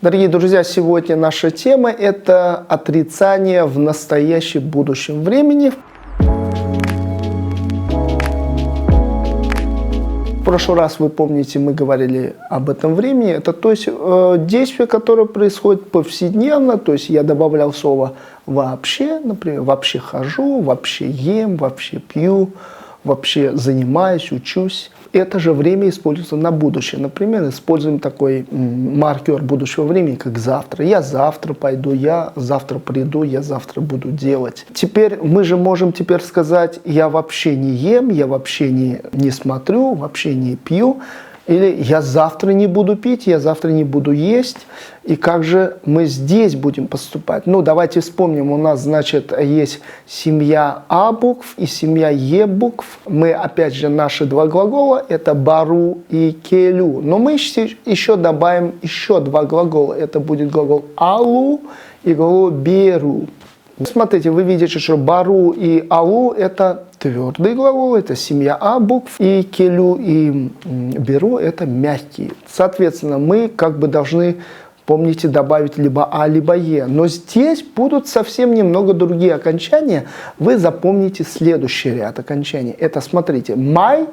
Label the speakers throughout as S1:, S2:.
S1: Дорогие друзья, сегодня наша тема – это отрицание в настоящем будущем времени. В прошлый раз, вы помните, мы говорили об этом времени. Это то есть действие, которое происходит повседневно. То есть я добавлял слово «вообще», например, «вообще хожу», «вообще ем», «вообще пью», «вообще занимаюсь», «учусь». Это же время используется на будущее. Например, используем такой маркер будущего времени, как «завтра». Я завтра пойду, я завтра приду, я завтра буду делать. Теперь мы же можем теперь сказать «я вообще не ем», «я вообще не смотрю», «вообще не пью». Или «я завтра не буду пить», «я завтра не буду есть». И как же мы здесь будем поступать? Ну, давайте вспомним, у нас, значит, есть семья А букв и семья Е букв. Мы, опять же, наши два глагола, это «бару» и «келю». Но мы еще добавим еще два глагола. Это будет глагол «алу» и глагол «беру». Смотрите, вы видите, что «бару» и «алу» – это твердые глаголы, это семья А букв, и «келю» и «беру» – это мягкие. Соответственно, мы как бы должны, помните, добавить либо А, либо Е. Но здесь будут совсем немного другие окончания. Вы запомните следующий ряд окончаний. Это, смотрите, «май»,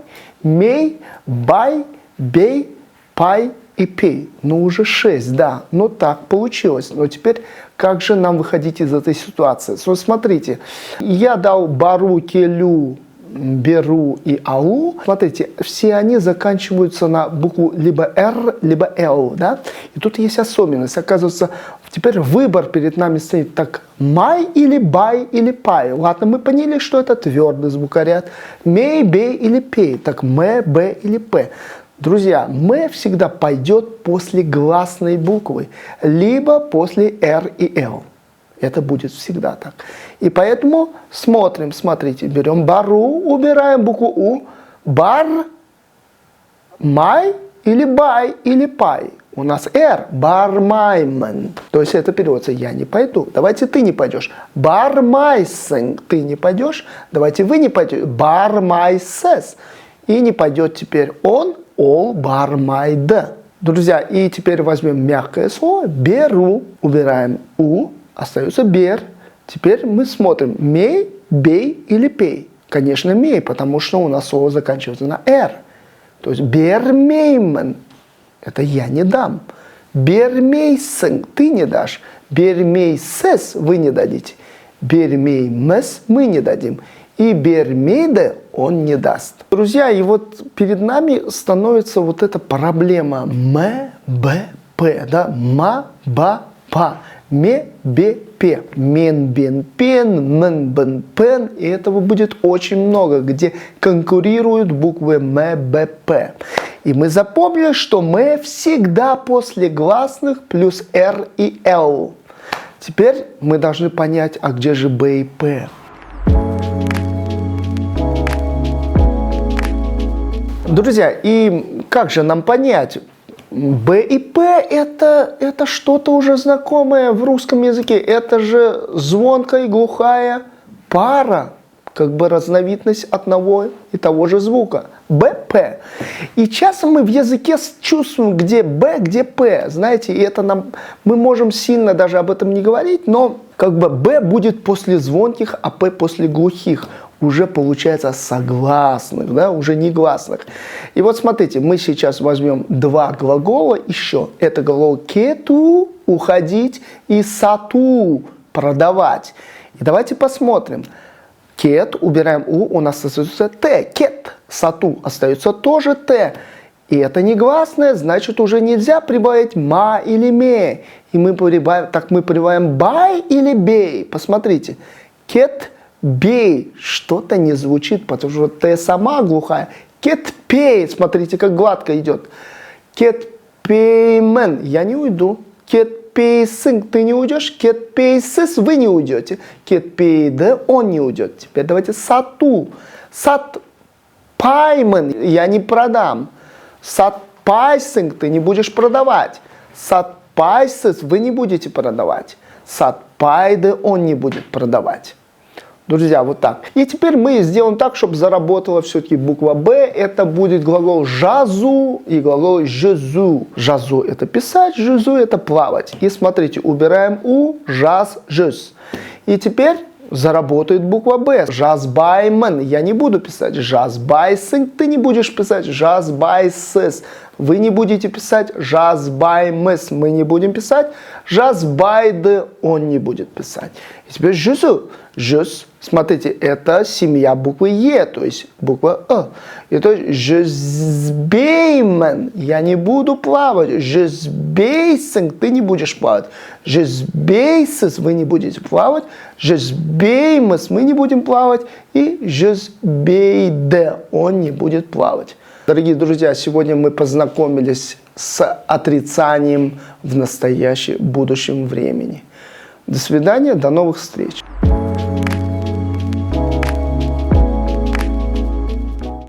S1: «мей», «бай», «бей», «пай» и «пей». Ну, уже 6, да. Но так получилось. Но теперь, как же нам выходить из этой ситуации? Смотрите, я дал «бару», «келю», «беру» и «алу». Смотрите, все они заканчиваются на букву либо «р», либо «л», да? И тут есть особенность. Оказывается, теперь выбор перед нами стоит так: «май» или «бай» или «пай». Ладно, мы поняли, что это твердый звукоряд. «Мей», «бей» или «пей». Так «мэ», «б» или «п». Друзья, «мэ» всегда пойдет после гласной буквы, либо после «р» и «л». Это будет всегда так. И поэтому смотрим, смотрите, берем «бару», убираем букву «у», «бар», «май» или «бай» или «пай». У нас «р», «бармаймен». То есть это переводится «я не пойду». Давайте ты не пойдешь. «Бармайсен». Ты не пойдешь. Давайте вы не пойдете. «Бармайсес». И не пойдет теперь он, ол, бармайда. Друзья, и теперь возьмем мягкое слово «беру», убираем «у», остается «бер». Теперь мы смотрим «мей», «бей» или «пей». Конечно, «мей», потому что у нас слово заканчивается на «р». То есть «бермеймен» – это «я не дам». «Бермейсен» – ты не дашь. «Бермейсес» – вы не дадите. «Бермеймес» – мы не дадим. И «бермейде» он не даст. Друзья, и вот перед нами становится вот эта проблема «м», «б», «п», да, «ма», «ба», «па», «ме», «бе», «пе», «мен», «бен», «пен», «мен», «бен», «пен». И этого будет очень много, где конкурируют буквы «м», «б», «п». И мы запомнили, что «м» всегда после гласных плюс «р» и «л». Теперь мы должны понять, а где же «б» и «п». Друзья, и как же нам понять? «Б» и «п» это что-то уже знакомое в русском языке. Это же звонкая и глухая пара, как бы разновидность одного и того же звука. «Б», «п». И часто мы в языке чувствуем, где «б», где «п». Знаете, и это мы можем сильно даже об этом не говорить, но как бы «б» будет после звонких, а «п» после глухих. Уже получается согласных, да, уже негласных. И вот смотрите, мы сейчас возьмем два глагола еще. Это глагол «кету» – уходить и «сату» – продавать. И давайте посмотрим. «Кет» убираем «у», у нас остается «т». «Кет», «сату» остается тоже «т». И это негласное, значит, уже нельзя прибавить «ма» или «ме». И мы прибавим «бай» или «бей». Посмотрите. «Кет» «бей» что-то не звучит, потому что «т» сама глухая. «Кет пей», смотрите, как гладко идет. «Кет пеймен» я не уйду. «Кет пейсин» ты не уйдешь. «Кет пейсис» вы не уйдете. «Кет пейде» он не уйдет. Теперь давайте «сату». «Сат паймен» я не продам. «Сат пайсин» ты не будешь продавать. «Сат пайсис» вы не будете продавать. «Сат пайде» он не будет продавать. Друзья, вот так. И теперь мы сделаем так, чтобы заработала все-таки буква «Б». Это будет глагол «жазу» и глагол «жезу». «Жазу» — это писать, «жезу» — это плавать. И смотрите, убираем «у», «жаз», «жез». И теперь заработает буква «Б». «Жазбаймен» я не буду писать. «Жазбайсен» ты не будешь писать. «Жазбайсес» вы не будете писать. «Жазбаймес» мы не будем писать. «Жазбайды» он не будет писать. И теперь «жезу». «Жез». Смотрите, это семья буквы «Е», то есть буква «Э». И то есть «жезбеймен» я не буду плавать. «Жезбейсен» ты не будешь плавать. «Жезбейсес» вы не будете плавать. «Жезбеймес» мы не будем плавать. И «жезбейде» он не будет плавать. Дорогие друзья, сегодня мы познакомились с отрицанием в настоящем, будущем времени. До свидания, до новых встреч.